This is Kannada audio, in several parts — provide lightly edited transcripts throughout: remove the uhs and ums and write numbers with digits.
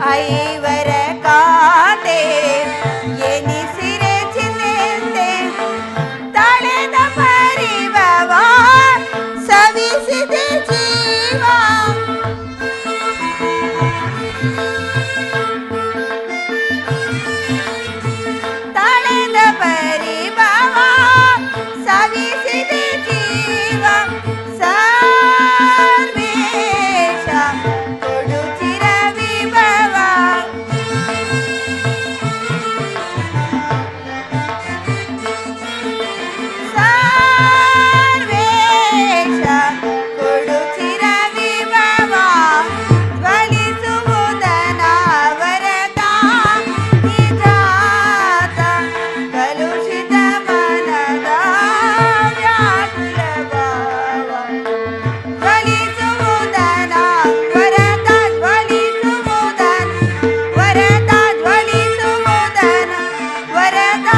ಐವರ ಕಾತೆ ಎನಿಸಿರೆ ಚಿಂತೆ ತಳೆದ ಪರಿಭವ ಸವಿಸಿದೆ ಜೀವ ತಳೆದ ಪರಿಭವ ಸವಿಸಿದೆ ಜೀವ ಸರ್ವೇಶ ಕೊಡು ಚಿರ ವಿಭವ ಸರ್ವೇಶ ಕೊಡು ಚಿರ ವಿಭವ ಜ್ವಲಿಸುವುದನ ವರದ ನಿಜಾತ ಕಲುಷಿತ ಮನದ ವ್ಯಾಕುಲ ಭಾವ ಜ್ವಲಿಸುವುದನ ವರದ ಜ್ವಲಿಸುವುದನ ವರದ ಜ್ವಲಿಸುವುದನ ವರದ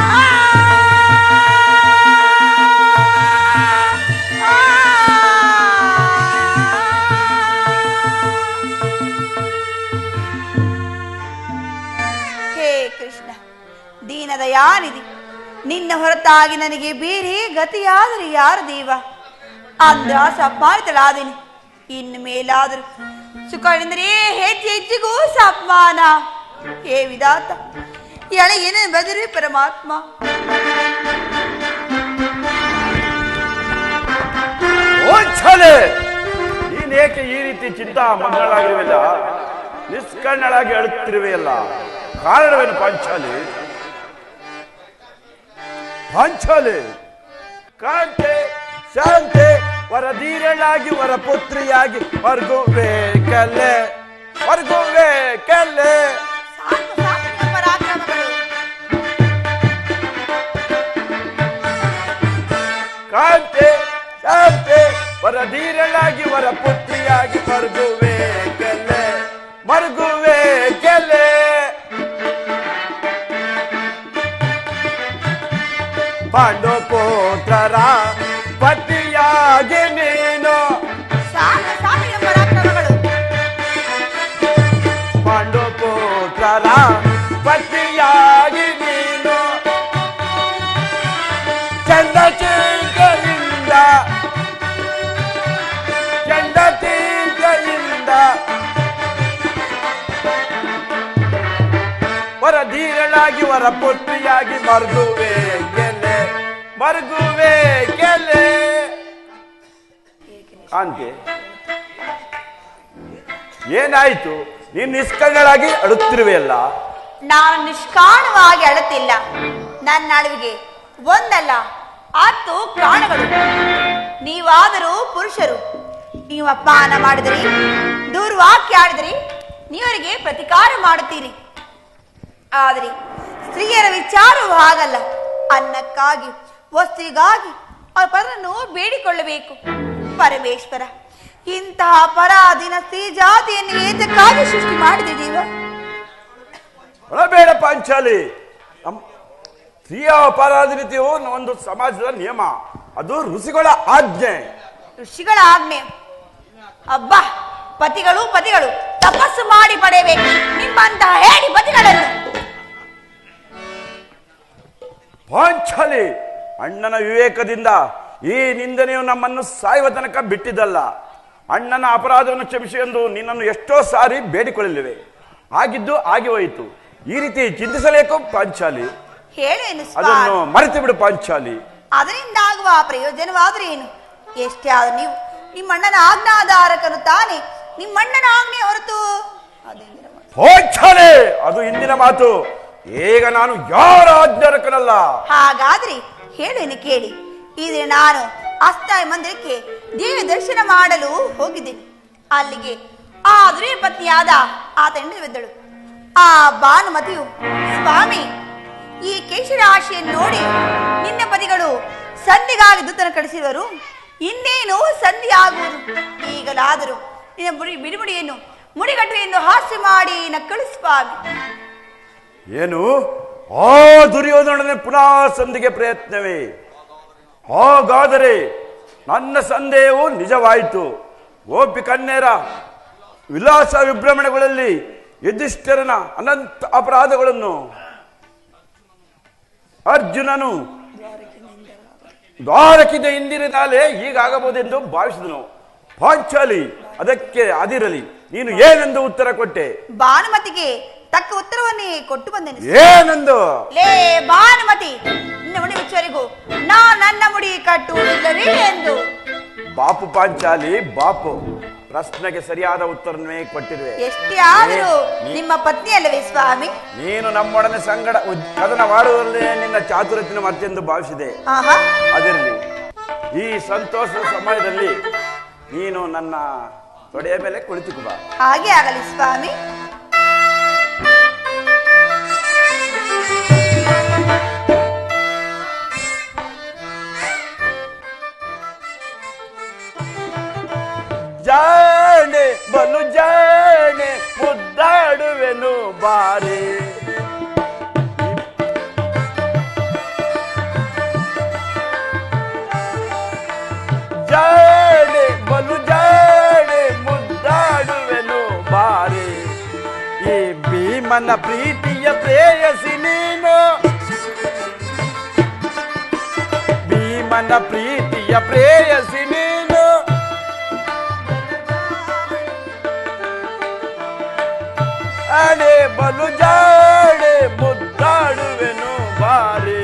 ಹೇ ಕೃಷ್ಣ ದೀನದಯಾನಿಧಿ, ನಿನ್ನ ಹೊರತಾಗಿ ನನಗೆ ಬೇರೆ ಗತಿಯಾದರೆ ಯಾರು ದೇವ? ಅಂದ್ರಾಸ ಅಪಮಾನಿತಳಾದೆನು. ಇನ್ನು ಮೇಲಾದರೂ ಸುಖವೆಂದರೆ ಹೆಜ್ಜೆ ಹೆಜ್ಜೆಗೂ ಅಪಮಾನ. ಹೇ ವಿಧಾತ, ಎಳೆ ಏನೇನು ಬದಿರುವೆ ಪರಮಾತ್ಮ. ನೀನೇಕೆ ಈ ರೀತಿ ಚಿಂತಾ ಮಗ್ನಳಾಗಿರುವೆಲ್ಲ, ನಿಷ್ಕಣ್ಣಳಾಗಿ ಅಳುತ್ತಿರುವೆಯಲ್ಲ, ಕಾರಣವೇನು ಪಾಂಚಾಲಿ? ಪಾಂಚಾಲಿ ಕಾಂತೆ ಶಾಂತೆ ವರಧೀರಳಾಗಿ ವರಪುತ್ರಿಯಾಗಿ ವರ್ಗುವೆ ಕಲೆ ವರ್ಗುವೆ ಕಲೆ. ಸಾಕು ಸಾಕು ನಿಮ್ಮ ಪರಾಕ್ರಮಗಳು. ಕಾಂತೆ ಶಾಂತೆ ವರಧೀರಳಾಗಿ ವರಪುತ್ರಿಯಾಗಿ ಮರುಗುವೆ ಕೆಲೆ ಮರುಗುವೆ ಕೆಲೆ. ಪಾಂಡು ಪುತ್ರರ ಪತಿಯಾಗಿ ನೀನು. ಸಾಕು ಸಾಕು ನಿಮ್ಮ ಪರಾಕ್ರಮಗಳು. ಪಾಂಡು ಪುತ್ರರ ಪತಿಯಾಗಿ ನೀನು ಚಂದ ಚಿಂತೆಯಿಂದ ಚಂದ ಚಿಂತೆಯಿಂದ ವರಧೀರಳಾಗಿ ವರಪುತ್ರಿಯಾಗಿ ಮರುಗುವೆ ಗೆಲೆ ಮರುಗುವೆ ಗೆಲೆ. ಕಾಂತೆ ಏನಾಯ್ತು? ನೀನು ನಿಷ್ಕಣ್ಣಳಾಗಿ ಅಳುತ್ತಿರುವೆಯಲ್ಲ. ನಾನು ನಿಷ್ಕಾರಣವಾಗಿ ಅಳುತ್ತಿಲ್ಲ. ನನ್ನ ಅಳುವಿಗೆ ಒಂದಲ್ಲ 10 ಪ್ರಾಣಗಳು. ನೀವಾದರೂ ಪುರುಷರು, ನೀವು ಅಪಮಾನ ಮಾಡಿದ್ರಿ, ದುರ್ವಾಕ್ಯ ಆಡಿದ್ರಿ, ನೀವರಿಗೆ ಪ್ರತಿಕಾರ ಮಾಡುತ್ತೀರಿ. ಆದರೆ ಸ್ತ್ರೀಯರ ವಿಚಾರವೂ ಹಾಗಲ್ಲ. ಅನ್ನಕ್ಕಾಗಿ ವಸ್ತುವಿಗಾಗಿ ಅವ್ರ ಪರನ್ನು ಬೇಡಿಕೊಳ್ಳಬೇಕು. ಪರಮೇಶ್ವರ, ಇಂತಹ ಪರಾಧೀನ ಸ್ತ್ರೀ ಜಾತಿಯನ್ನು ಏತಕ್ಕಾಗಿ ಸೃಷ್ಟಿ ಮಾಡಿದೆ ದೇವ? ಬೇಡ ಪಾಂಚಾಲಿ, ಸ್ತ್ರೀಯ ಅಪರಾಧೀನತೆಯು ಒಂದು ಸಮಾಜದ ನಿಯಮ, ಅದು ಋಷಿಗಳ ಆಜ್ಞೆ. ಋಷಿಗಳ ಆಜ್ಞೆ? ಅಬ್ಬಾ, ಪತಿಗಳು ಪತಿಗಳು ತಪಸ್ಸು ಮಾಡಿ ಪಡೆಯಬೇಕು ನಿಮ್ಮಂತಹ ಹೇಳಿ ಪತಿಗಳನ್ನು. ಪಾಂಚಾಲಿ, ಅಣ್ಣನ ವಿವೇಕದಿಂದ ಈ ನಿಂದನೆಯು ನಮ್ಮನ್ನು ಸಾಯುವ ತನಕ ಬಿಟ್ಟಿದ್ದಲ್ಲ. ಅಣ್ಣನ ಅಪರಾಧವನ್ನು ಕ್ಷಮಿಸಿ ಎಂದು ನಿನ್ನನ್ನು ಎಷ್ಟೋ ಸಾರಿ ಬೇಡಿಕೊಳ್ಳಲಿವೆ. ಆಗಿದ್ದು ಆಗಿ ಹೋಯಿತು. ಈ ರೀತಿ ಚಿಂತಿಸಲೇಕೋ ಪಾಂಚಾಲಿ? ಹೇಳೇನು ಅದನ್ನು ಮರೆತು ಬಿಡು ಪಾಂಚಾಲಿ. ಅದರಿಂದ ಆಗುವ ಪ್ರಯೋಜನವಾದ್ರೆ ಏನು? ಎಷ್ಟೇ ಆದ್ರೂ ನೀವು ನಿಮ್ಮಣ್ಣನ ಆಜ್ಞಾಧಾರಕನು ತಾನೆ. ನಿಮ್ಮಣ್ಣನ ಆಜ್ಞೆ ಹೊರತು ಪಾಂಚಾಲಿ, ಅದು ಇಂದಿನ ಮಾತು. ಈಗ ನಾನು ಯಾರ ಆಜ್ಞಾರಕನಲ್ಲ. ಹಾಗಾದ್ರೆ ಹೇಳೇನು ಕೇಳಿ. ಇದ್ರೆ ನಾನು ಅಸ್ತಾಯ ಮಂದಿರಕ್ಕೆ ದೇವಿ ದರ್ಶನ ಮಾಡಲು ಹೋಗಿದ್ದೇನೆ. ಅಲ್ಲಿಗೆ ಆ ದುರ್ಯ ಪತ್ನಿಯಾದ ಆತಂಡವಿದ್ದಳು. ಆ ಭಾನುಮತಿಯು, ಸ್ವಾಮಿ, ಈ ಕೇಶರಾಶಿಯನ್ನು ನೋಡಿ ನಿನ್ನ ಪತಿಗಳು ಸಂಧಿಗಾಗಿ ದೂತನ ಕಳಿಸಿರುವರು. ಇನ್ನೇನು ಸಂಧಿ ಆಗುವುದು. ಈಗಲಾದರೂ ನಿನ್ನ ಬಿಡಿಬಿಡಿಯನ್ನು ಮುಡಿಗಟ್ಟು ಎಂದು ಹಾಸ್ಯ ಮಾಡಿ ನಕ್ಕಳು ಸ್ವಾಮಿ. ಏನು ಆ ದುರ್ಯೋಧನನೇ ಪುನಃ ಸಂಧಿಗೆ ಪ್ರಯತ್ನವೇ? ಹಾಗಾದರೆ ನನ್ನ ಸಂದೇಹವು ನಿಜವಾಯಿತು. ಗೋಪಿ ಕನ್ಯರ ವಿಲಾಸ ವಿಭ್ರಮಣಗಳಲ್ಲಿ ಯುಧಿಷ್ಠಿರನ ಅನಂತ ಅಪರಾಧಗಳನ್ನು ಅರ್ಜುನನು ದ್ವಾರಕಿದ ಹಿಂದಿರಿದಾಲೆ ಹೀಗಾಗಬಹುದೆಂದು ಭಾವಿಸಿದನು. ಪಾಂಚಾಲಿ ಅದಕ್ಕೆ ಅದಿರಲಿ, ನೀನು ಏನೆಂದು ಉತ್ತರ ಕೊಟ್ಟೆ? ಭಾನುಮತಿಗೆ ತಕ್ಕ ಉತ್ತರವನ್ನೇ ಕೊಟ್ಟು ಬಂದೇನೆ. ಏನೆಂದು? ಲೇ ಭಾನುಮತಿ, ನಿನ್ನ ಮುಡಿ ಮುಚ್ಚುವರೆಗೂ ನನ್ನ ಮುಡಿ ಕಟ್ಟುವುದಿಲ್ಲವೇ ಎಂದು. ಬಾಪು ಪಾಂಚಾಲಿ ಬಾಪು, ಪ್ರಶ್ನೆಗೆ ಸರಿಯಾದ ಉತ್ತರವನ್ನೇ ಕೊಟ್ಟಿರುವೆ. ಎಷ್ಟೇ ಆದರೂ ನಿಮ್ಮ ಪತ್ನಿ ಅಲ್ಲವೇ ಸ್ವಾಮಿ? ನೀನು ನಮ್ಮೊಡನೆ ಸಂಗಡ ಕದನವಾಡುವುದರಲ್ಲೇ ನಿನ್ನ ಚಾತುರ್ಯತಿನ ಮತ್ತೆಂದು ಭಾವಿಸಿದೆ. ಅದಿರಲಿ, ಈ ಸಂತೋಷದ ಸಮಯದಲ್ಲಿ ನೀನು ನನ್ನ ತೊಡೆಯ ಮೇಲೆ ಕುಳಿತುಕುವ. ಹಾಗೆ ಆಗಲಿ ಸ್ವಾಮಿ. ಜಾಣೆ ಬಲು ಜಾಣೆ ಮುದ್ದಾಡುವೆನು ಬಾರಿ. ಜಾಣೆ ಬಲು ಜಾಣೆ ಮುದ್ದಾಡುವೆನು ಬಾರಿ. ಈ ಭೀಮನ ಪ್ರೀತಿಯ ಪ್ರೇಯಸಿ ನೀನು, ಭೀಮನ ಪ್ರೀತಿಯ ಪ್ರೇಯಸಿ ನೀನು. ಅಡೆ ಬಲು ಜಾಡೆ ಮುದ್ದಾಡುವೆನು ಬಾರಿ.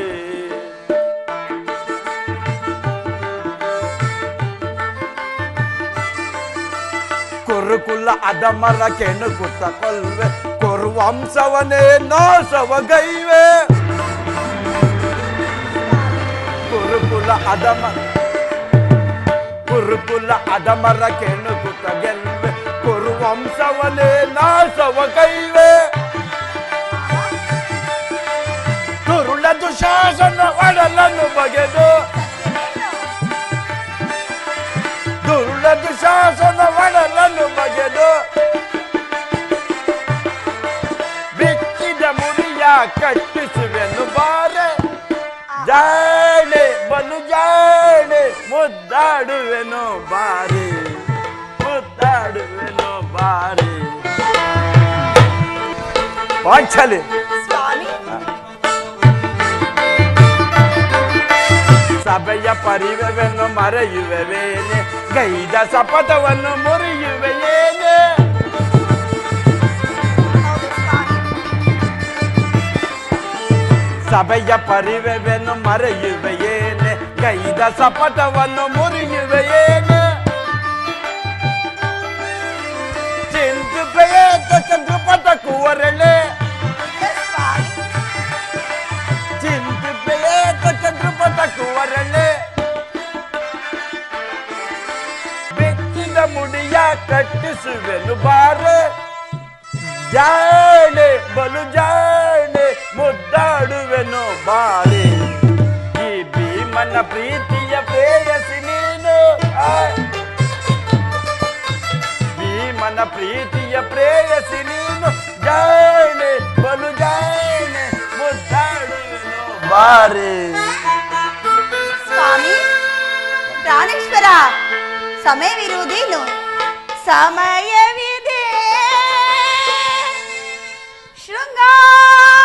ಕುರುಕುಲ ಅದಮರ ಕೆಣುಕುತ್ತ ಕೊಲ್ವೆ, ಕುರುವಂಶವನೇ ನಾಶವಗೈವೆ. ಕುರುಕುಲ ಅದಮರ ಕೆಣುಕುತ್ತ ಗೆಲ್ವೆ, ಕುರುವಂಶವನೇ ನಾಶವಗೈವೆ. ದುರುಳ ದುಶಾಸನ ಒಡಲನ್ನು ಬಗೆದು, ದುರುಳ ದುಶಾಸನ ಒಡಲನ್ನು ಬಗೆದು, ಬಿಚ್ಚಿದ ಮುಡಿಯ ಕಟ್ಟಿಸುವೆನು ಬಾರೆ. ಜಾಣೆ ಬಲು ಜಾಣೆ ಮುದ್ದಾಡುವೆನು ಬಾರಿ, ಮುದ್ದಾಡುವೆನು ಬಾರಿ. ಪಾಂಚಾಲಿ ಸ್ವಾಮಿ, ಸಭೆಯ ಪರಿವೆಯನ್ನು ಮರೆಯುವೆವೇನೆ, ಗೈದ ಶಪಥವನ್ನು ಮುರಿಯುವೆಯೇನೆ. ಸಭೆಯ ಪರಿವೆಯನ್ನು ಮರೆಯುವೆಯೇನೆ, ಗೈದ ಶಪಥವನ್ನು ಮುರಿಯುವೆಯೇನೆ. ಚಿಂತುಪೇತ ಚಂದ್ರಪಥ ಕುವರಳೆ, ಚಿಂತುಪೇತ ಚಂದ್ರಪಥ ಕುವರಳೆ. ಬೆಚ್ಚಿದ ಮುಡಿಯ ಕಟ್ಟಿಸುವೆನು ಬಾರೆ. ಜಾಣೆ ಬಲು ಜಾಣೆ ಮುದ್ದಾಡುವೆನು ಬಾರಿ. ಈ ಭೀಮನ ಪ್ರೀತಿಯ ಪ್ರೇಯಸಿ ನೀನು, ಭೀಮನ ಪ್ರೀತಿಯ ಪ್ರೇಯಸಿ ನೀನು. ಜಾಣೆ ಬಲು ಜಾಣೆ ಮುದ್ದಾಡುವೆನು ಬಾರಿ. ಸ್ವಾಮಿ ಪ್ರಾಣೇಶ್ವರ, ಸಮಯವಿರುವುದೇನು? ಸಮಯವಿದೆ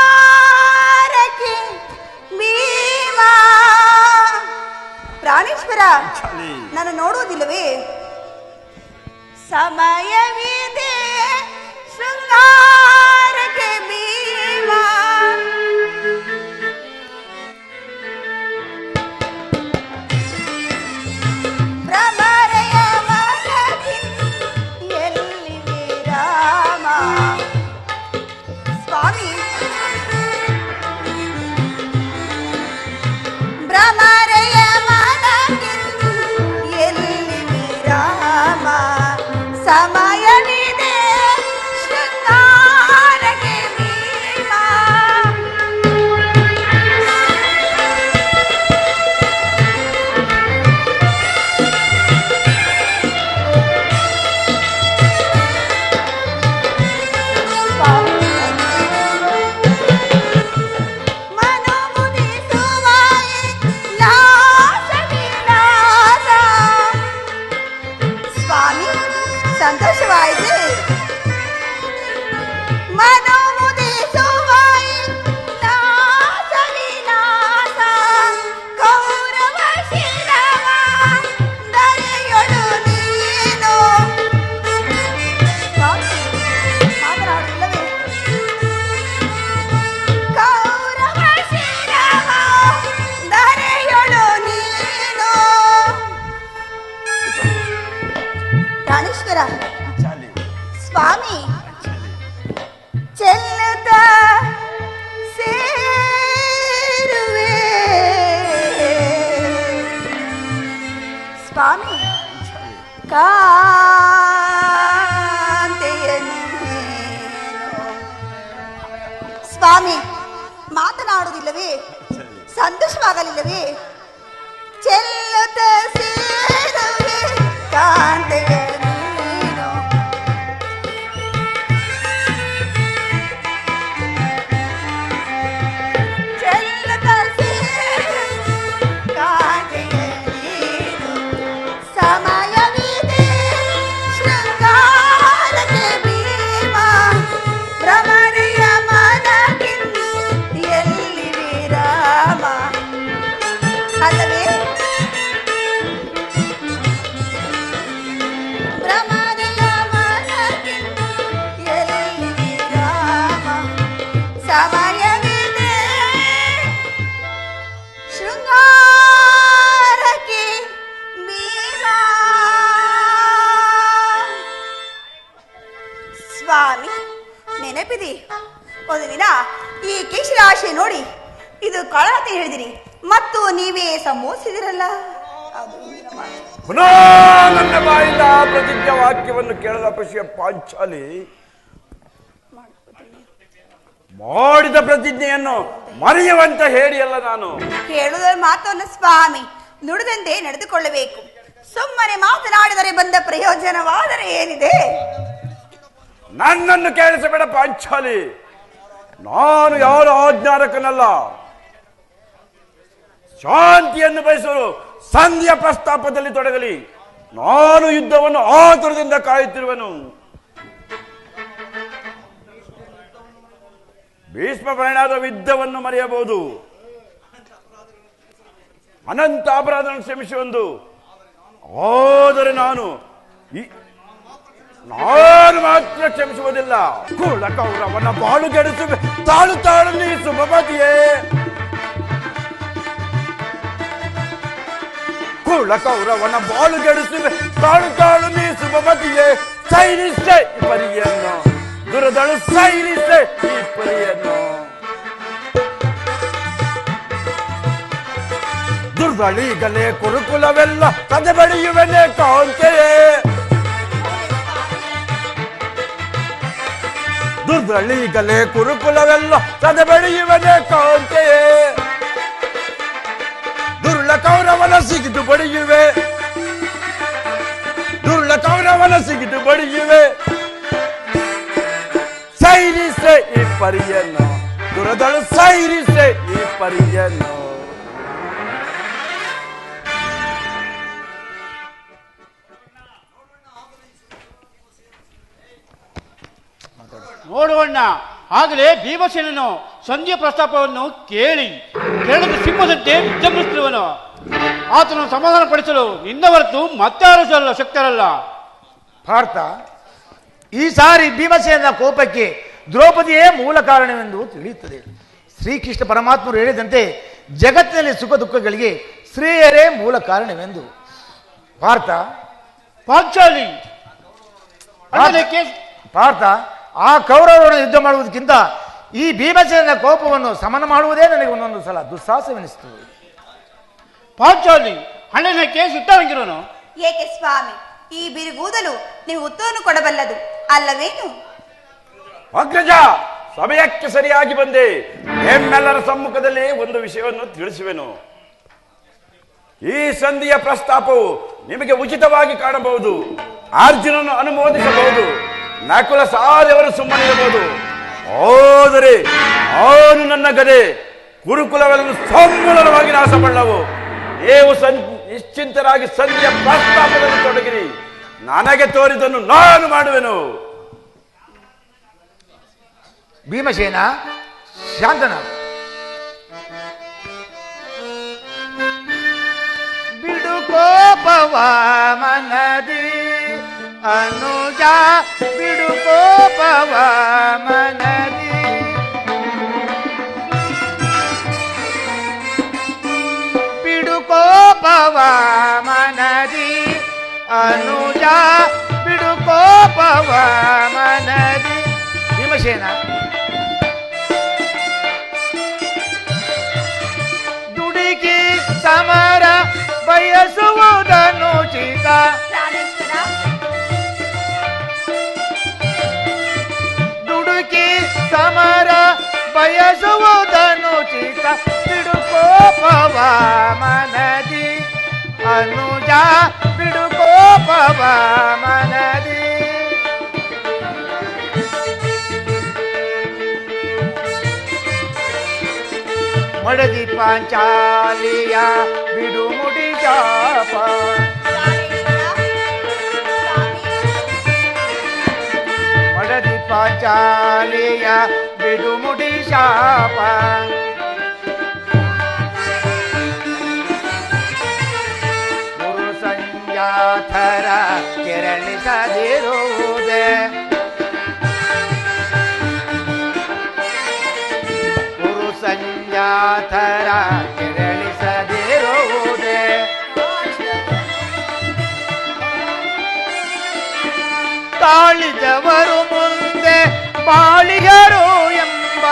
ಶೃಂಗಾರಕ್ಕೆ ಭೀಮ. ಪ್ರಾಣೇಶ್ವರ, ನಾನು ನೋಡುವುದಿಲ್ಲವೇ? ಸಮಯವಿದೆ ಶೃಂಗಾರಕ್ಕೆ ಭೀಮ. ಭ್ರಮರೆಯ ಮನದಿ ಎಲ್ಲಿದೆ ರಾಮ. ಸ್ವಾಮಿ, ಭ್ರಮರೆಯ ಮನದಿ ಎಲ್ಲಿದೆ ರಾಮ. ಸಮಯ ಸ್ವಾಮಿ ಮಾತನಾಡುವುದಿಲ್ಲವೇ? ಸಂತೋಷವಾಗಲಿಲ್ಲವೇ? ಚೆಲ್ಲುತ್ತ ಸೇರುವೆ ಕಾಂತೆಯ ನೀನು. ಚೆಲ್ಲುತ್ತ ಸೇರುವೆ ಕಾಂತೆಯ ನೀನು. ಸಮಯವಿದೆ ಶೃಂಗಾರಕ್ಕೆ ಭೀಮ ಭ್ರಮಣೆಯ ಮನಗಿಂದು ಎಲ್ಲಿ ವಿರಾಮ ಅಲ್ಲವೇ? ಭ್ರಮಣೆಯ ಮನಗಿಂದು ಎಲ್ಲಿ ವಿರಾಮ. ಸಮಯವಿದೆ ಶೃಂಗಾರಕ್ಕೆ ಭೀಮ. ಸ್ವಾಮಿ ನೆನಪಿದೆ, ಒಂದು ದಿನ ಈ ಕೇಶರಾಶಿ ನೋಡಿ ಇದು ಕಳತೆ ಹೇಳಿದಿರಿ ಮತ್ತು ನೀವೇ ಸಂಬೋಧಿಸಿದಿರಲ್ಲ. ಅದು ಇಂದಿನ ಮಾತು. ಪುನಃ ನನ್ನ ಬಾಯಿಂದ ಆ ಪ್ರತಿಜ್ಞಾ ವಾಕ್ಯವನ್ನು ಕೇಳದ ಪಶಿಯ ಪಾಂಚಾಲಿ ಮಾಡಿದ ಪ್ರತಿಜ್ಞೆಯನ್ನು ಮರೆಯುವಂತ ಹೇಳಿಯಲ್ಲ ನಾನು. ಹೇಳುವುದರ ಮಾತಲ್ಲ ಸ್ವಾಮಿ, ನುಡಿದಂತೆ ನಡೆದುಕೊಳ್ಳಬೇಕು. ಸುಮ್ಮನೆ ಮಾತನಾಡಿದರೆ ಬಂದ ಪ್ರಯೋಜನವಾದರೆ ಏನಿದೆ? ನನ್ನನ್ನು ಕೇಳಿಸಬೇಡ ಪಾಂಚಾಲಿ, ನಾನು ಯಾರ ಆಜ್ಞಾರಕನಲ್ಲ. ಶಾಂತಿಯನ್ನು ಬಯಸಲು ಸಂಧಿಯ ಪ್ರಸ್ತಾಪದಲ್ಲಿ ತೊಡಗಲಿ. ನಾನು ಯುದ್ಧವನ್ನು ಆತುರದಿಂದ ಕಾಯುತ್ತಿರುವನು. ಭೀಷ್ಮ ಪರಿಣಾದ ಯುದ್ಧವನ್ನು ಮರೆಯಬಹುದು, ಅನಂತ ಅಪರಾಧವನ್ನು ಕ್ಷಮಿಸುವುದು. ಆದರೆ ನಾನು ಮಾತ್ರ ಕ್ಷಮಿಸುವುದಿಲ್ಲ. ಕುಳ ಕೌರವನ ಬಾಳು ಗೆಡಿಸುವೆ ತಾಳು ತಾಳು ನೀ ಸುಭಮತಿಯೇ. ಕುಳ ಕೌರವನ ಬಾಳು ಗೆಡಿಸುವೆ ತಾಳು ತಾಳು ನೀ ಸುಭಮತಿಯೇ. ಸೈರಿಸೆ ಈ ಪರಿಯನ್ನು ದುರದಳು, ಸೈರಿಸೆ ಈ ಪರಿಯನ್ನು. ದುರ್ದಳೀಗಲೇ ಕುರುಕುಲವೆಲ್ಲ ಕದೆ ಬಡಿಯುವೆನೆ ಕಾಂತೆಯೇ. ದುರ್ದಳೀಗಲೇ ಕುರುಕುಲವೆಲ್ಲ ಕದೆ ಬಡಿಯುವೆನೆ ಕಾಂತೆಯೇ. ದುರ್ಳ ಕೌರವನ ಸಿಗಿದು ಬಡಿಯುವೆ, ದುರ್ಳ ಕೌರವನ ಸಿಗಿದು ಬಡಿಯುವೆ. ಸೈರಿಸೆ ಈ ಪರಿಯನ್ನು ದುರದಳು, ಸೈರಿಸೆ ಈ ಪರಿಯನ್ನು. ನೋಡುವಣ್ಣ, ಆಗಲೇ ಭೀಮಸೇನನು ಸಂಧಿಯ ಪ್ರಸ್ತಾಪವನ್ನು ಕೇಳಿದ ಸಿಂಹದಂತೆ ವಿಜೃಂಭಿಸುವನು. ಆತನು ಸಮಾಧಾನ ಪಡಿಸಲು ನಿನ್ನ ಹೊರತು ಮತ್ತಾರು ಶಕ್ತರಲ್ಲ. ಪಾರ್ಥ, ಈ ಸಾರಿ ಭೀಮಸೇನ ಕೋಪಕ್ಕೆ ದ್ರೌಪದಿಯೇ ಮೂಲ ಕಾರಣವೆಂದು ತಿಳಿಯುತ್ತದೆ. ಶ್ರೀಕೃಷ್ಣ ಪರಮಾತ್ಮರು ಹೇಳಿದಂತೆ ಜಗತ್ತಿನಲ್ಲಿ ಸುಖ ದುಃಖಗಳಿಗೆ ಸ್ತ್ರೀಯರೇ ಮೂಲ ಕಾರಣವೆಂದು. ಪಾರ್ಥ ಪಾಂಚಾಲಿ ಪಾರ್ಥ, ಆ ಕೌರವರನ್ನು ಯುದ್ಧ ಮಾಡುವುದಕ್ಕಿಂತ ಈ ಭೀಮಸೇನ ಕೋಪವನ್ನು ಸಮನ ಮಾಡುವುದೇ ನನಗೆ ಒಂದೊಂದು ಸಲ ದುಸ್ಸಾಹಸವೆನಿಸುತ್ತದೆ. ಪಾಂಚಾಲಿ ಹಣ್ಣಿನ ಕೇಸ್ ಇಟ್ಟರಂಗಿರೋನು. ಏಕೆ ಸ್ವಾಮಿ, ಈ ಬಿರುಗೂದಲು ನೀವು ಉತ್ತರವನ್ನು ಕೊಡಬಲ್ಲದು ಅಲ್ಲವೇನು? ಅಗ್ರಜ, ಸಮಯಕ್ಕೆ ಸರಿಯಾಗಿ ಬಂದೆ. ನಿಮ್ಮೆಲ್ಲರ ಸಮ್ಮುಖದಲ್ಲಿ ಒಂದು ವಿಷಯವನ್ನು ತಿಳಿಸುವೆನು. ಈ ಸಂಧಿಯ ಪ್ರಸ್ತಾಪವು ನಿಮಗೆ ಉಚಿತವಾಗಿ ಕಾಣಬಹುದು. ಅರ್ಜುನನು ಅನುಮೋದಿಸಬಹುದು, ನಕುಲ ಸಾರವರು ಸುಮ್ಮನಿರಬಹುದು. ಆದರೆ ಅವನು ನನ್ನ ಗದೆ ಕುರುಕುಲವನ್ನು ಸಂಪೂರ್ಣವಾಗಿ ನಾಶಪಡಲವು. ನೀವು ನಿಶ್ಚಿಂತರಾಗಿ ಸಂಧಿಯ ಪ್ರಸ್ತಾಪದಲ್ಲಿ ತೊಡಗಿರಿ. ನನಗೆ ತೋರಿದನ್ನು ನಾನು ಮಾಡುವೆನು. ಭೀಮಸೇನ ಶಾಂತನ. ಬಿಡು ಕೋಪವ ಮನದಿ ಅನುಜ, ಬಿಡು ಕೋಪವ ಮನದಿ. ಬಿಡು ಕೋಪವ ಮನದಿ ಅನುಜ, ಬಿಡು ಕೋಪವ ಮನದಿ. ಭೀಮಸೇನ, ದುಡುಕಿ ಸಮರ ಬಯಸುವುದನುಚಿತ. ದುಡುಕಿ ಸಮರ ಬಯಸ ಮಡದಿ ಪಾಂಚಾಲಿಯ ಬಿಡುಮುಡಿ ಶಾಪ. ಮಡದಿ ಪಾಂಚಾಲಿಯ ಬಿಡುಮುಡಿ ಶಾಪ. ಗುರು ಸಂಜಾಥರ ಕೆರಳಿಸದಿರುವುದೇ. ಗುರು ಸಂಜಾಥರ ಕೆರಳಿಸದಿರುವುದೇ. ತಾಳಿದವರು ಮುಂದೆ ಬಾಳಿಗರು ಎಂಬ.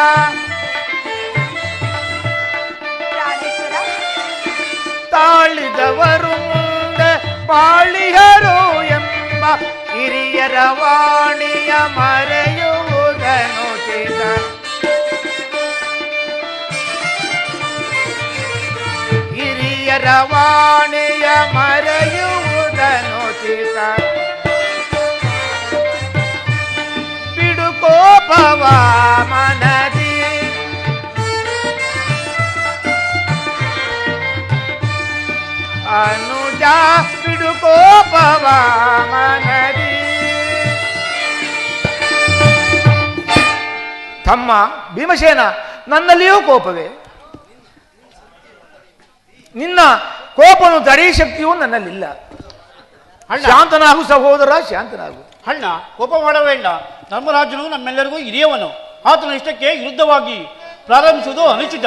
ತಾಳಿದವರು ಮುಂದೆ ಬಾಳಿಗರು ಎಂಬ ಹಿರಿಯರ ವಾಣಿಯ ಮರೆಯುವುದನು ಚಿತ. ಹಿರಿಯರ ವಾಣಿಯ ಮರೆಯುವುದನು ಚಿತ. ಕೋಪವ ಮನದಿ ಅನುಜ ಬಿಡು ಕೋಪವ ಮನದಿ. ತಮ್ಮ ಭೀಮಸೇನ, ನನ್ನಲ್ಲಿಯೂ ಕೋಪವೇ. ನಿನ್ನ ಕೋಪನು ತಡೆಯ ಶಕ್ತಿಯೂ ನನ್ನಲ್ಲಿಲ್ಲ. ಶಾಂತನಾಗು ಸಹೋದರ, ಶಾಂತನಾಗು. ಅಣ್ಣ, ಕೋಪ ಮಾಡಬೇಡ. ಧರ್ಮರಾಜನು ನಮ್ಮೆಲ್ಲರಿಗೂ ಹಿರಿಯವನು. ಆತನ ಇಷ್ಟಕ್ಕೆ ವಿರುದ್ಧವಾಗಿ ಪ್ರಾರಂಭಿಸುವುದು ಅನುಚಿತ.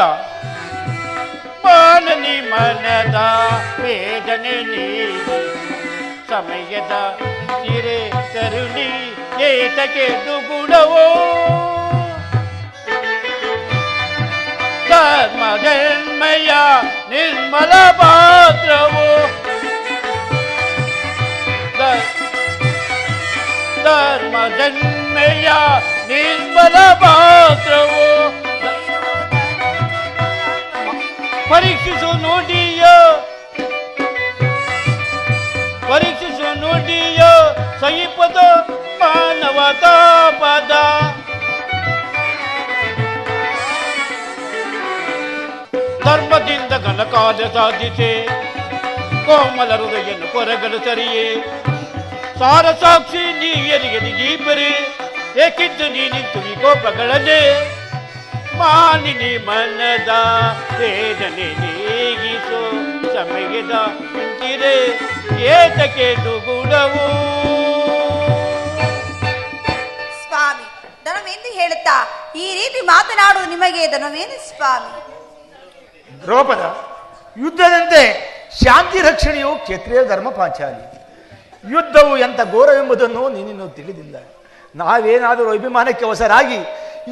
ಮಾನನಿ ಮನದ ವೇದನೆ ನೀಡಿ ಸಮಯದ ತೀರೆ ತರುಣಿ ಏತಕ್ಕೆ ದುಗುಡವೋ. ಧರ್ಮಧರ್ಮಯ ನಿರ್ಮಲ ಪಾತ್ರವೋ. ಧರ್ಮ ಜನ್ಮೆಯ ನಿರ್ಮಲ ಪಾತ್ರವೋ. ಪರೀಕ್ಷಿಸು ನುಡಿಯೋ, ಪರೀಕ್ಷಿಸು ನುಡಿಯೋ ಸಹಿಪದ ಮಾನವತಾ ಪದ. ಧರ್ಮದಿಂದ ಘನ ಕಾರ್ಯ ಸಾಧಿಸೆ ಕೋಮಲ ಹೃದಯನ್ನು ಕೊರಗಲು ಸರಿಯೇ. ಸಾರ ಸಾಕ್ಷಿ ನೀ ಎರಿಗೆನಿಗೀಬರೆ ಏಕಿದ್ದು ನೀನಿತ್ತು ಈ ಕೋಪಗಳನ್ನೇ. ಮಾನಿನಿ ಮನದ ವೇದನೆ ನೀಗಿಸೋ ಸಮಯದ ಕಿರೆ ಏತಕ್ಕೆ ದುಗುಡವು. ಸ್ವಾಮಿ, ಧನವೆಂದು ಹೇಳುತ್ತಾ ಈ ರೀತಿ ಮಾತನಾಡುವುದು ನಿಮಗೆ ಧನವೇನು ಸ್ವಾಮಿ? ದ್ರೌಪದ, ಯುದ್ಧದಂತೆ ಶಾಂತಿ ರಕ್ಷಣೆಯು ಕ್ಷತ್ರಿಯ ಧರ್ಮ ಪಾಂಚಾಲಿ. ಯುದ್ಧವು ಎಂಥ ಘೋರವೆಂಬುದನ್ನು ನೀನಿನ್ನು ತಿಳಿದಿಲ್ಲ. ನಾವೇನಾದರೂ ಅಭಿಮಾನಕ್ಕೆ ಹೊಸರಾಗಿ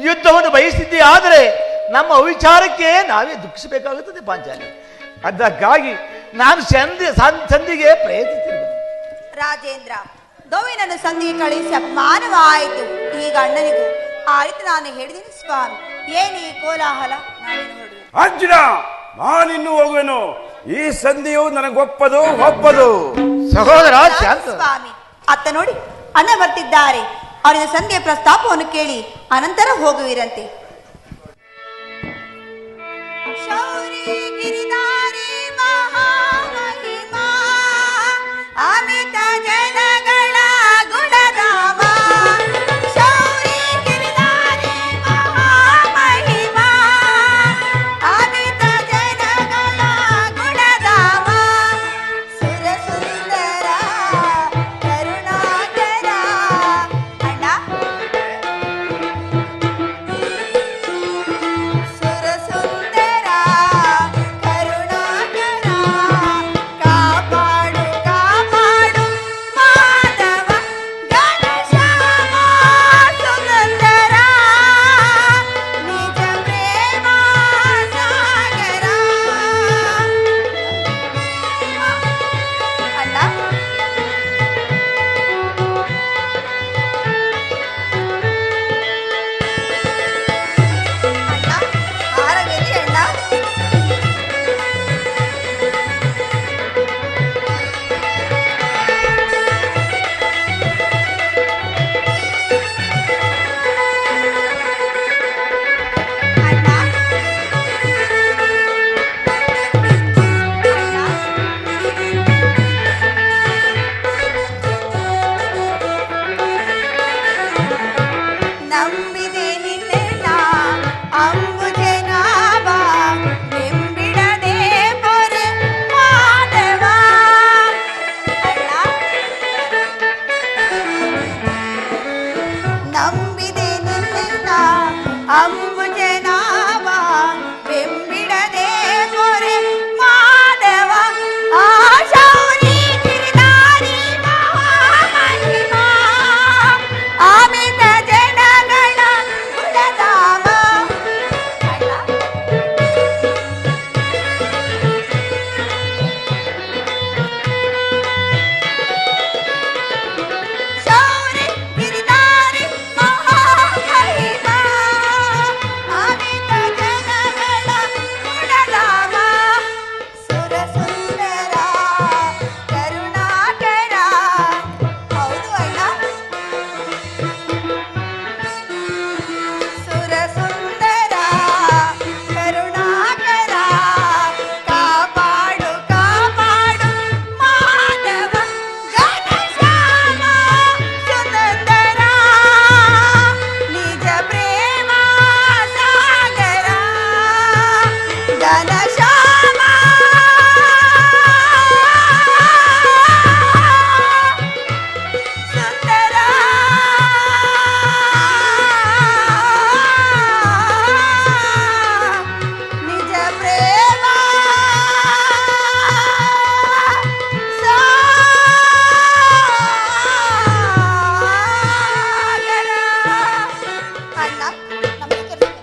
ಯುದ್ಧವನ್ನು ಬಯಸಿದ್ದೇ ಆದರೆ ನಮ್ಮ ಅವಿಚಾರಕ್ಕೆ ನಾವೇ ದುಃಖಿಸಬೇಕಾಗುತ್ತದೆ ಪಾಂಚಾಲಿ. ಅದಕ್ಕಾಗಿ ನಾನು ಸಂಧಿಗೆ ಪ್ರಯತ್ನಿಸಿರುವುದು. ರಾಜೇಂದ್ರ, ದೋವಿನನ್ನು ಸಂಧಿಗೆ ಕಳುಹಿಸಿ ಅಪಮಾನವಾಯಿತು. ಈಗ ಅಣ್ಣನಿಗೂ ಆ ರೀತಿ ನಾನು ಹೇಳಿದ್ದೀನಿ ಸ್ವಾಮಿ. ಏನಿ ಕೋಲಾಹಲ? ಅರ್ಜುನ, ನಾನಿನ್ನು ಹೋಗುವೆನು. ಈ ಸಂಧಿಯು ನನಗೊಪ್ಪದು ಒಪ್ಪದು. ಸಹೋದರ ಶಾಂತ. ಸ್ವಾಮಿ, ಅತ್ತ ನೋಡಿ, ಅಣ್ಣ ಬರ್ತಿದ್ದಾರೆ. ಅವರಿನ ಸಂಧಿಯ ಪ್ರಸ್ತಾಪವನ್ನು ಕೇಳಿ ಅನಂತರ ಹೋಗುವಿರಂತೆ. ಶೌರಿ ಗಿರಿಧಾರಿ ಮಹಾಮಹಿಮಾ ಅಮಿತ ಜನಗಳ ಗುಣಧಾಮ. ಶೌರಿ ಗಿರಿಧಾರಿ ಮಹಾಮಹಿಮಾ ಅಮಿತ ಜನಗಳ ಗುಣಧಾಮ. ಸುರ ಸುಂದರ ಕರುಣಾಕರ. ಅಣ್ಣ, ಸುರ ಸುಂದರ ಅಂಬುಜನಾಭ ಬೆಂಬಿಡದೆ ಮೊರೆ ಮಾಧವ ಆಶೌರಿ ಗಿರಿಧಾರಿ ಮಹಾಮಹಿಮಾ ಅಮಿತ ಜನಗಳ ಗುಣಧಾಮ. ಶೌರಿ ಗಿರಿಧಾರಿ ಮಹಾಮಹಿಮಾ ಅಮಿತ ಜನಗಳ ಗುಣಧಾಮ. ಸುರ ಸುಂದರ ಕರುಣಾಕರ. ಹೌದು ಅಣ್ಣ. ಸುರ ಸುಂದರ ಕರುಣಾಕರ ಕಾಪಾಡು ಕಾಪಾಡು ಮಾಧವ ಘನಶ್ಯಾಮ ಸುಂದರ ನಿಜ ಪ್ರೇಮ ಸಾಗರ ಘನಶ್ಯಾಮ ಸುಂದರ ನಿಜ ಪ್ರೇಮ ಸಾಗರ. ಅಣ್ಣ ನಮಗೆ ಕರೆಸ್ತಾರೆ.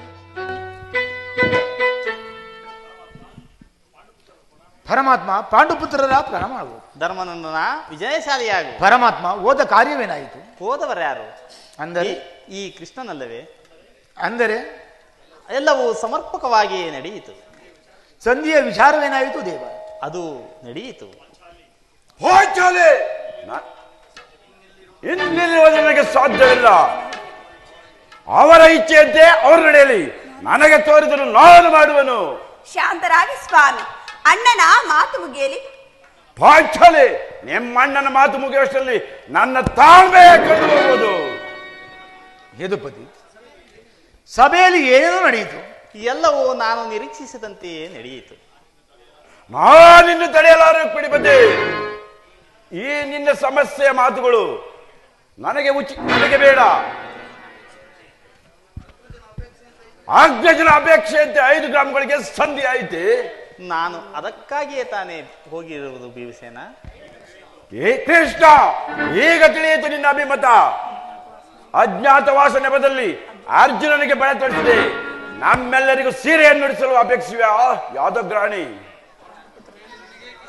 ಪರಮಾತ್ಮ ಪಾಂಡುಪುತ್ರರ ಪ್ರಣಾಮ ಮಾಡುವುದು. ಧರ್ಮನಂದನ ವಿಜಯಶಾಲಿಯಾಗು. ಪರಮಾತ್ಮ ಓದ ಕಾರ್ಯವೇನಾಯಿತು? ಹೋದವರ್ಯಾರು? ಅಂದರೆ ಈ ಕೃಷ್ಣನಲ್ಲವೇ? ಅಂದರೆ ಎಲ್ಲವೂ ಸಮರ್ಪಕವಾಗಿ ನಡೆಯಿತು. ಸಂಧಿಯ ವಿಚಾರವೇನಾಯಿತು ದೇವ? ಅದು ನಡೆಯಿತು. ಪಾಂಚಾಲಿ ಇನ್ನಿರುವುದು ನನಗೆ ಸಾಧ್ಯವಿಲ್ಲ. ಅವರ ಇಚ್ಛೆಯಂತೆ ಅವರು ನಡೆಯಲಿ. ನನಗೆ ತೋರಿದರೂ ನಾನು ಮಾಡುವನು. ಶಾಂತರಾಗಿ ಸ್ವಾಮಿ, ಅಣ್ಣನ ಮಾತು ಮುಗಿಯಲಿ. ಪಾಂಚಾಲಿ, ನಿಮ್ಮ ಅಣ್ಣನ ಮಾತು ಮುಗಿಯುವಷ್ಟರಲ್ಲಿ ನನ್ನ ತಾಳ್ಮೆ ಕಂಡು ಹೋಗುವುದು. ಯದುಪತಿ, ಸಭೆಯಲ್ಲಿ ಏನೇನೋ ನಡೆಯಿತು? ಎಲ್ಲವೂ ನಾನು ನಿರೀಕ್ಷಿಸಿದಂತೆಯೇ ನಡೆಯಿತು. ನಾನಿನ್ನು ತಡೆಯಲಾರ ಕುಡಿಬದ್ದೆ. ಈ ನಿನ್ನ ಸಮಸ್ಯೆಯ ಮಾತುಗಳು ನನಗೆ ಬೇಡ. ಅಗ್ರಜನ ಅಪೇಕ್ಷೆಯಂತೆ 5 ಗ್ರಾಮಗಳಿಗೆ ಸಂಧಿ ಆಯಿತೆ. ನಾನು ಅದಕ್ಕಾಗಿಯೇ ತಾನೇ ಹೋಗಿರುವುದು ಭೀಮಸೇನ. ಏ ಕೃಷ್ಣ, ಈಗ ತಿಳಿಯಿತು ನಿನ್ನ ಅಭಿಮತ. ಅಜ್ಞಾತವಾಸ ನೆಪದಲ್ಲಿ ಅರ್ಜುನನಿಗೆ ಬಳೆ ತೊಡಿಸಿದೆ. ನಮ್ಮೆಲ್ಲರಿಗೂ ಸೀರೆಯನ್ನು ನುಡಿಸಲು ಅಪೇಕ್ಷಿಸುವ ಯಾದಗ್ರಾಣಿ.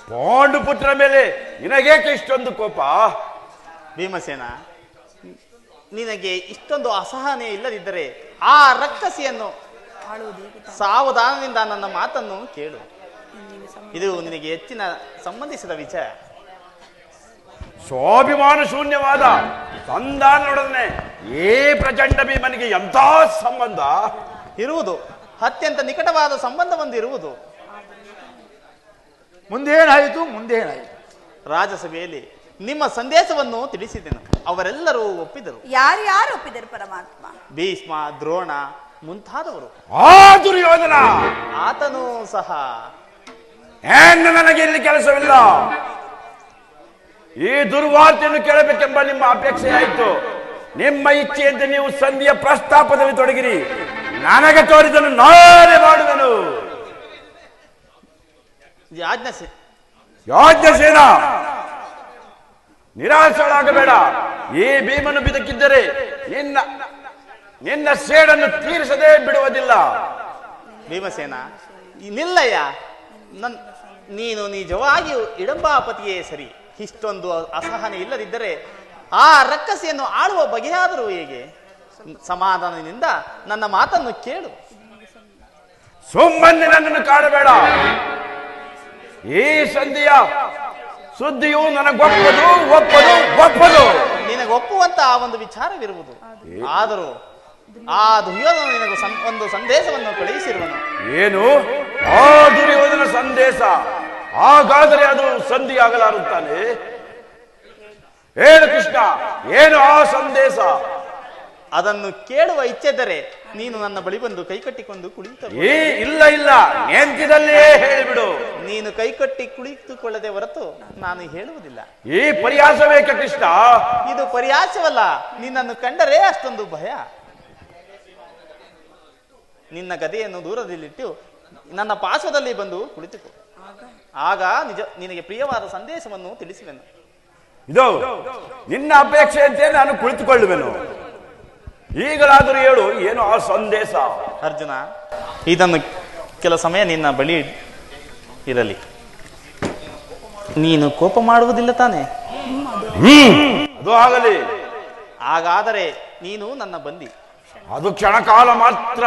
ಪಾಂಡುಪುತ್ರ ಮೇಲೆ ನಿನಗೇಕೆ ಇಷ್ಟೊಂದು ಕೋಪ? ಭೀಮಸೇನ, ನಿನಗೆ ಇಷ್ಟೊಂದು ಅಸಹನೆ ಇಲ್ಲದಿದ್ದರೆ ಆ ರಕ್ಕಸಿಯನ್ನು ಸಾವಧಾನದಿಂದ ನನ್ನ ಮಾತನ್ನು ಕೇಳು. ಇದು ನಿನಗೆ ಹೆಚ್ಚಿನ ಸಂಬಂಧಿಸಿದ ವಿಷಯ. ಸ್ವಾಭಿಮಾನ ಶೂನ್ಯವಾದ ಸಂಧಾನದೊಡನೆ ಏ ಪ್ರಚಂಡ ಭೀಮನಿಗೆ ಎಂಥ ಸಂಬಂಧ ಇರುವುದು? ಅತ್ಯಂತ ನಿಕಟವಾದ ಸಂಬಂಧವೊಂದಿರುವುದು. ಮುಂದೇನಾಯಿತು? ರಾಜಸಭೆಯಲ್ಲಿ ನಿಮ್ಮ ಸಂದೇಶವನ್ನು ತಿಳಿಸಿದೆನು. ಅವರೆಲ್ಲರೂ ಒಪ್ಪಿದರು. ಯಾರು ಒಪ್ಪಿದರು ಪರಮಾತ್ಮ? ಭೀಷ್ಮ, ದ್ರೋಣ ಮುಂತಾದವರು. ಆ ದುರ್ಯೋಧನ ಆತನೂ ಸಹ. ನನಗೆ ಇಲ್ಲಿ ಕೆಲಸವಿಲ್ಲ. ಈ ದುರ್ವಾರ್ತೆಯನ್ನು ಕೇಳಬೇಕೆಂಬ ನಿಮ್ಮ ಅಪೇಕ್ಷೆ ಆಯಿತು. ನಿಮ್ಮ ಇಚ್ಛೆಯಂತೆ ನೀವು ಸಂಧಿಯ ಪ್ರಸ್ತಾಪದಲ್ಲಿ ತೊಡಗಿರಿ. ನನಗೆ ತೋರಿದನ್ನು ನಾನೇ ಮಾಡುವೆನು. ಯಾಜ್ಞಸೇನ, ನಿರಾಶರಾಗಬೇಡ. ಈ ಭೀಮನು ಬಿದಕ್ಕಿದ್ದರೆ ನಿನ್ನ ಸೇಡನ್ನು ತೀರಿಸದೇ ಬಿಡುವುದಿಲ್ಲ. ಭೀಮಸೇನ, ನಿಲ್ಲಯ್ಯ. ನೀನು ನಿಜವಾಗಿಯೂ ಇಡಂಬಾಪತಿಯೇ ಸರಿ. ಇಷ್ಟೊಂದು ಅಸಹನೆ ಇಲ್ಲದಿದ್ದರೆ ಆ ರಕ್ಕಸಿಯನ್ನು ಆಳುವ ಬಗೆಯಾದರೂ ಹೇಗೆ? ಸಮಾಧಾನದಿಂದ ನನ್ನ ಮಾತನ್ನು ಕೇಳು. ಸುಮ್ಮನೆ ನನ್ನನ್ನು ಕಾಡಬೇಡ. ಈ ಸಂಧಿಯ ಸುದ್ದಿಯು ನನಗೊಪ್ಪದು. ನಿನಗೆ ಒಪ್ಪುವಂತಹ ಒಂದು ವಿಚಾರವಿರುವುದು. ಆದರೂ ಆ ದುರ್ಯೋಧನ ನಿನಗೆ ಒಂದು ಸಂದೇಶವನ್ನು ಕಳುಹಿಸಿರುವನು. ಏನು ಆ ದುರ್ಯೋಧನ ಸಂದೇಶ? ಹಾಗಾದರೆ ಅದು ಸಂಧಿ ಆಗಲಾರುತ್ತಾನೆ. ಹೇಳು ಕೃಷ್ಣ, ಏನು ಆ ಸಂದೇಶ? ಅದನ್ನು ಕೇಳುವ ಇಚ್ಛೆದರೆ ನೀನು ನನ್ನ ಬಳಿ ಬಂದು ಕೈಕಟ್ಟಿಕೊಂಡು ಕುಳಿತ. ಇಲ್ಲ ನೆಂತಿದಲ್ಲೇ ಹೇಳಿಬಿಡು. ನೀನು ಕೈಕಟ್ಟಿ ಕುಳಿತುಕೊಳ್ಳದೆ ಹೊರತು ನಾನು ಹೇಳುವುದಿಲ್ಲ. ಈ ಪರಿಹಾಸ ಬೇಕ ಕೃಷ್ಣ? ಇದು ಪರಿಹಾಸವಲ್ಲ. ನಿನ್ನನ್ನು ಕಂಡರೆ ಅಷ್ಟೊಂದು ಭಯ. ನಿನ್ನ ಗದೆಯನ್ನು ದೂರದಲ್ಲಿಟ್ಟು ನನ್ನ ಪಾರ್ಶ್ವದಲ್ಲಿ ಬಂದು ಕುಳಿತುಕೋ. ಆಗ ನಿನಗೆ ಪ್ರಿಯವಾದ ಸಂದೇಶವನ್ನು ತಿಳಿಸುವೆನು. ಇದು ನಿನ್ನ ಅಪೇಕ್ಷೆಯಂತೆ ನಾನು ಕುಳಿತುಕೊಳ್ಳುವೆನು. ಈಗಲಾದರೂ ಹೇಳು, ಏನು ಆ ಸಂದೇಶ? ಅರ್ಜುನ, ಇದನ್ನು ಕೆಲ ಸಮಯ ನಿನ್ನ ಬಳಿ ಇರಲಿ. ನೀನು ಕೋಪ ಮಾಡುವುದಿಲ್ಲ ತಾನೆ? ಅದು ಆಗಲಿ. ಹಾಗಾದರೆ ನೀನು ನನ್ನ ಬಂದಿ. ಅದು ಕ್ಷಣಕಾಲ ಮಾತ್ರ.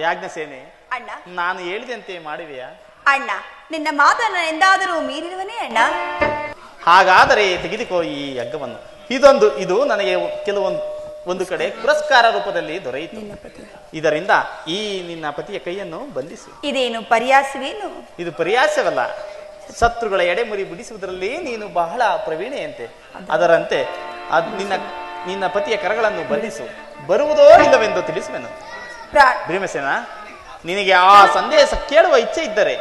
ಯಾಜ್ಞಸೇನೆ, ಅಣ್ಣ, ನಾನು ಹೇಳಿದಂತೆ ಮಾಡುವೆಯಾ? ಅಣ್ಣ, ನಿನ್ನ ಮಾತನ್ನ ಎಂದಾದರೂ ಮೀರಿರುವನೇ ಅಣ್ಣ? ಹಾಗಾದರೆ ತೆಗೆದುಕೋ ಈ ಹಗ್ಗವನ್ನು. ಇದು ನನಗೆ ಒಂದು ಕಡೆ ಪುರಸ್ಕಾರ ರೂಪದಲ್ಲಿ ದೊರೆಯಿತು. ಇದರಿಂದ ಈ ನಿನ್ನ ಪತಿಯ ಕೈಯನ್ನು ಬಂಧಿಸು. ಇದೇನು ಪರ್ಯಾಸವೇನು? ಇದು ಪರ್ಯಾಸವಲ್ಲ, ಶತ್ರುಗಳ ಎಡೆಮುರಿ ಬಿಡಿಸುವುದರಲ್ಲಿ ನೀನು ಬಹಳ ಪ್ರವೀಣೆಯಂತೆ. ಅದರಂತೆ ನಿನ್ನ ಪತಿಯ ಕರಗಳನ್ನು ಬಂಧಿಸು. ಬರುವುದೋ ಇಲ್ಲವೆಂದು ತಿಳಿಸುವೆನು. ಭೀಮಸೇನ, ನಿನಗೆ ಆ ಸಂದೇಶ ಕೇಳುವ ಇಚ್ಛೆ ಇದ್ದರೆ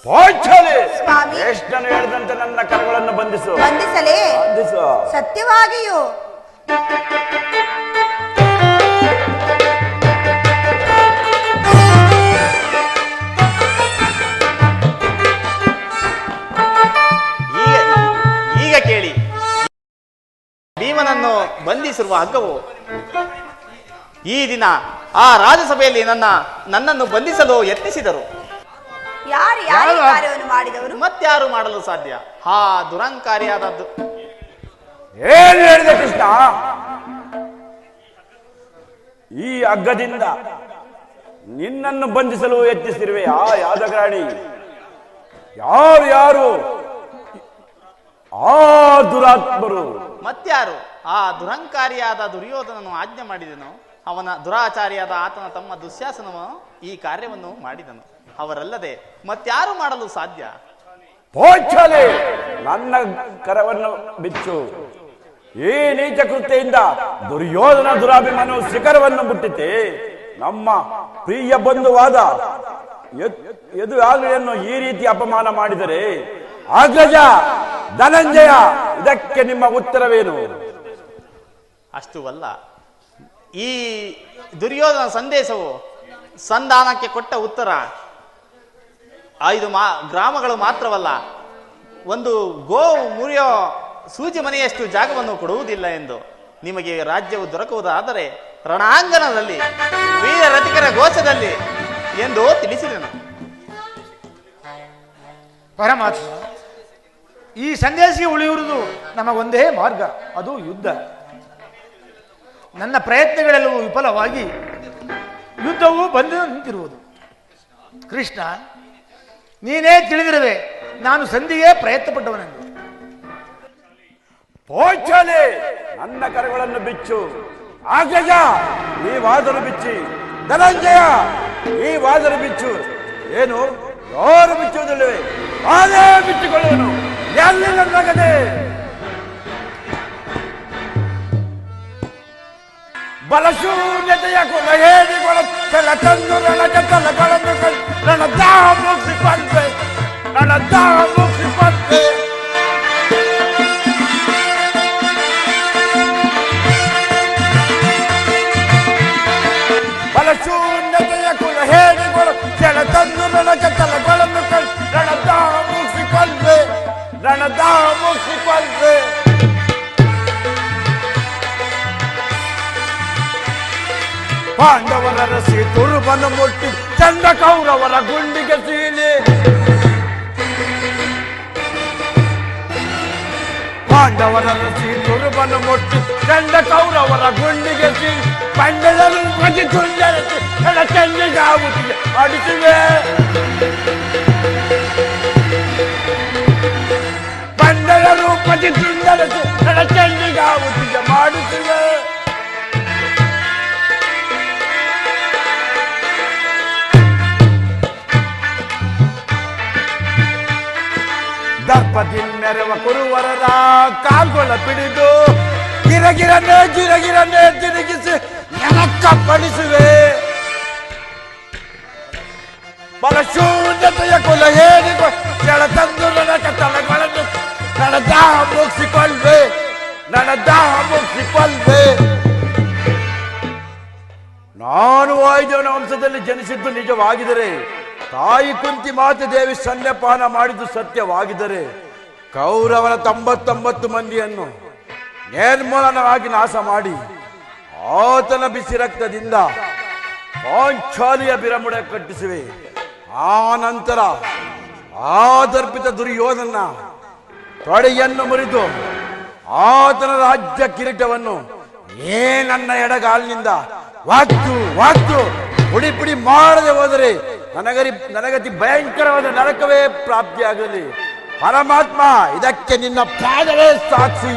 ಸ್ವಾಮಿ, ಕೃಷ್ಣನು ಹೇಳಿದಂತೆ ನನ್ನ ಕರಗಳನ್ನು ಬಂಧಿಸು. ಬಂಧಿಸಲೇ? ಬಂಧಿಸು. ಸತ್ಯವಾಗಿಯೂ ಈಗ ಕೇಳಿ. ಭೀಮನನ್ನು ಬಂಧಿಸಿರುವ ಹಗ್ಗವು ಈ ದಿನ ಆ ರಾಜಸಭೆಯಲ್ಲಿ ನನ್ನನ್ನು ಬಂಧಿಸಲು ಯತ್ನಿಸಿದರು. ಯಾರು ಕಾರ್ಯವನ್ನು ಮಾಡಿದವರು? ಮತ್ಯಾರು ಮಾಡಲು ಸಾಧ್ಯ? ಆ ದುರಂಕಾರಿಯಾದದ್ದು. ಏನು ಹೇಳಿದೆ ಕೃಷ್ಣ? ಈ ಹಗ್ಗದಿಂದ ನಿನ್ನನ್ನು ಬಂಧಿಸಲು ಯತ್ನಿಸಿರುವೆ ಆ ಯಾದಗ್ರಾಣಿ? ಯಾರು ಆ ದುರಾತ್ಮರು? ಮತ್ಯಾರು? ಆ ದುರಂಕಾರಿಯಾದ ದುರ್ಯೋಧನನು ಆಜ್ಞೆ ಮಾಡಿದನು. ಅವನ ದುರಾಚಾರಿಯಾದ ಆತನ ತಮ್ಮ ದುಶ್ಯಾಸನನು ಈ ಕಾರ್ಯವನ್ನು ಮಾಡಿದನು. ಅವರಲ್ಲದೆ ಮತ್ಯಾರು ಮಾಡಲು ಸಾಧ್ಯ? ಪೋಚಲೆ, ನನ್ನ ಕರವನ್ನು ಬಿಚ್ಚು. ಈ ನೀಚ ಕೃತ್ಯದಿಂದ ದುರ್ಯೋಧನ ದುರಾಭಿಮಾನವು ಶಿಖರವನ್ನು ಮುಟ್ಟಿತೆ. ನಮ್ಮ ಪ್ರಿಯ ಬಂಧುವಾದ ಯದುರಾಜನನ್ನು ಈ ರೀತಿ ಅಪಮಾನ ಮಾಡಿದರೆ ಅಗ್ರಜ ಧನಂಜಯ, ಇದಕ್ಕೆ ನಿಮ್ಮ ಉತ್ತರವೇನು? ಅಷ್ಟು ಅಲ್ಲ, ಈ ದುರ್ಯೋಧನ ಸಂದೇಶವು ಸಂಧಾನಕ್ಕೆ ಕೊಟ್ಟ ಉತ್ತರ 5 ಗ್ರಾಮಗಳು ಮಾತ್ರವಲ್ಲ, ಒಂದು ಗೋವು ಮುರಿಯೋ ಸೂಜಿ ಮನೆಯಷ್ಟು ಜಾಗವನ್ನು ಕೊಡುವುದಿಲ್ಲ ಎಂದು. ನಿಮಗೆ ರಾಜ್ಯವು ದೊರಕುವುದಾದರೆ ರಣಾಂಗಣದಲ್ಲಿ ವೀರ ರಥಿಕರ ಘೋಷದಲ್ಲಿ ಎಂದು ತಿಳಿಸಿದನು. ಪರಮಾತ್ಮ, ಈ ಸಂದೇಶಕ್ಕೆ ಉಳಿಯುವುದು ನಮಗೊಂದೇ ಮಾರ್ಗ, ಅದು ಯುದ್ಧ. ನನ್ನ ಪ್ರಯತ್ನಗಳೆಲ್ಲವೂ ವಿಫಲವಾಗಿ ಯುದ್ಧವು ಬಂದು ನಿಂತಿರುವುದು. ಕೃಷ್ಣ, ನೀನೇ ತಿಳಿದಿರುವೆ ನಾನು ಸಂಧಿಗೆ ಪ್ರಯತ್ನ ಪಟ್ಟವನೆಂದು. ಪೋಚಲೆ, ನನ್ನ ಕರಗಳನ್ನು ಬಿಚ್ಚು. ಅಗ್ರಜ, ಈ ವಾದರು ಬಿಚ್ಚಿ. ಧನಂಜಯ, ಈ ವಾದರು ಬಿಚ್ಚು. ಏನು, ಯಾರು ಬಿಚ್ಚುವುದಿಲ್ಲವೇ? ಅದೇ ಬಿಟ್ಟುಕೊಳ್ಳುವನು. ಎಲ್ಲಿ ನನ್ನ ಗದೆ? ಬಲಶೂನ್ಯತೆಯ ಕುಲ ಹೇಳಿಕೊಳ್ಳ ತಂದು ನನಗೆ ತಲೆಗಳನ್ನು ನನ್ನ ದಾಹ ಮುಗಿಸಿಕೊಂಡೆ, ನನ್ನ ದಾಹ ಮುಗಿಸಿಕೊಂಡೆ. ಬಲಶೂನ್ಯತೆಯ ಕುಲ ಹೇಳಿಕೊಳ್ಳ ತಂದು ನನಗೆ ತಲೆಗಳನ್ನು ನನ್ನ ದಾಹ ಮುಗಿಸಿಕೊಂಡೆ, ನನ್ನ ದಾಹ ಮುಗಿಸಿಕೊಂಡೆ. ಪಾಂಡವರ ರಸಿ ತುರುಬನ್ನು ಮುಟ್ಟಿ ಚಂದ ಕೌರವರ ಗುಂಡಿಗೆ ಸೀಲಿ. ಪಾಂಡವರ ರಸಿ ತುರುಬನ್ನು ಮುಟ್ಟಿ ಚಂದ ಕೌರವರ ಗುಂಡಿಗೆ ಸೀಲಿ. ಪಂಡದರು ಪ್ರತಿ ತುಂಡರಸಿ ನನ್ನ ಚೆಂದಿಗಾವುತ್ತಿಗೆ ಅಡಿಸಿವೆ. ಪಂಡದರು ಪ್ರತಿ ತುಂಡರಸಿ ನನ್ನ ಚೆಂದಿಗಾವುತ್ತಿಗೆ ಮಾಡಿಸಿವೆ. ದರ್ಪದಿಂದ ಮೆರವ ಕುರುವರರ ಕಾಲ್ಗೊಳ ಪಿಡಿದು ಗಿರಗಿರನೆ ತಿರುಗಿಸಿ ನೆನಕ್ಕಪ್ಪಡಿಸುವೆ. ಬಲಶೂನ್ಯತೆಯ ಕುಲ ಹೇಳಿಕೊ ಕೆಳ ತಂದು ನನಗೆ ತಲೆಗಳನ್ನು ನನ್ನ ದಾಹ ಮುಗಿಸಿಕೊಳ್ಳೆ, ನನ್ನ ದಾಹ ಮುಗಿಸಿಕೊಳ್ಳೆ. ನಾನು ವಾಯುದೇವನ ವಂಶದಲ್ಲಿ ಜನಿಸಿದ್ದು ನಿಜವಾಗಿದ್ದರೆ, ತಾಯಿ ಕುಂತಿ ಮಾತೆ ದೇವಿ ಸ್ತನ್ಯಪಾನ ಮಾಡಿದ್ದು ಸತ್ಯವಾಗಿದ್ದರೆ, ಕೌರವನ 99 ಮಂದಿಯನ್ನು ನಿರ್ಮೂಲನವಾಗಿ ನಾಶ ಮಾಡಿ ಆತನ ಬಿಸಿ ರಕ್ತದಿಂದ ಪಾಂಚಾಲಿಯ ಬಿರಮುಡ ಕಟ್ಟಿಸುವೆ. ಆ ನಂತರ ಆದರ್ಪಿತ ದುರ್ಯೋಧನ ತೊಡೆಯನ್ನು ಮುರಿದು ಆತನ ರಾಜ್ಯ ಕಿರೀಟವನ್ನು ನನ್ನ ಎಡಗಾಲಿನಿಂದ ವಾಕ್ತು ಪುಡಿ ಪುಡಿ ಮಾಡದೆ ಹೋದರೆ ನನಗತಿ ಭಯಂಕರವಾದ ನರಕವೇ ಪ್ರಾಪ್ತಿಯಾಗಲಿ. ಪರಮಾತ್ಮ, ಇದಕ್ಕೆ ನಿನ್ನ ಪಾದವೇ ಸಾಕ್ಷಿ.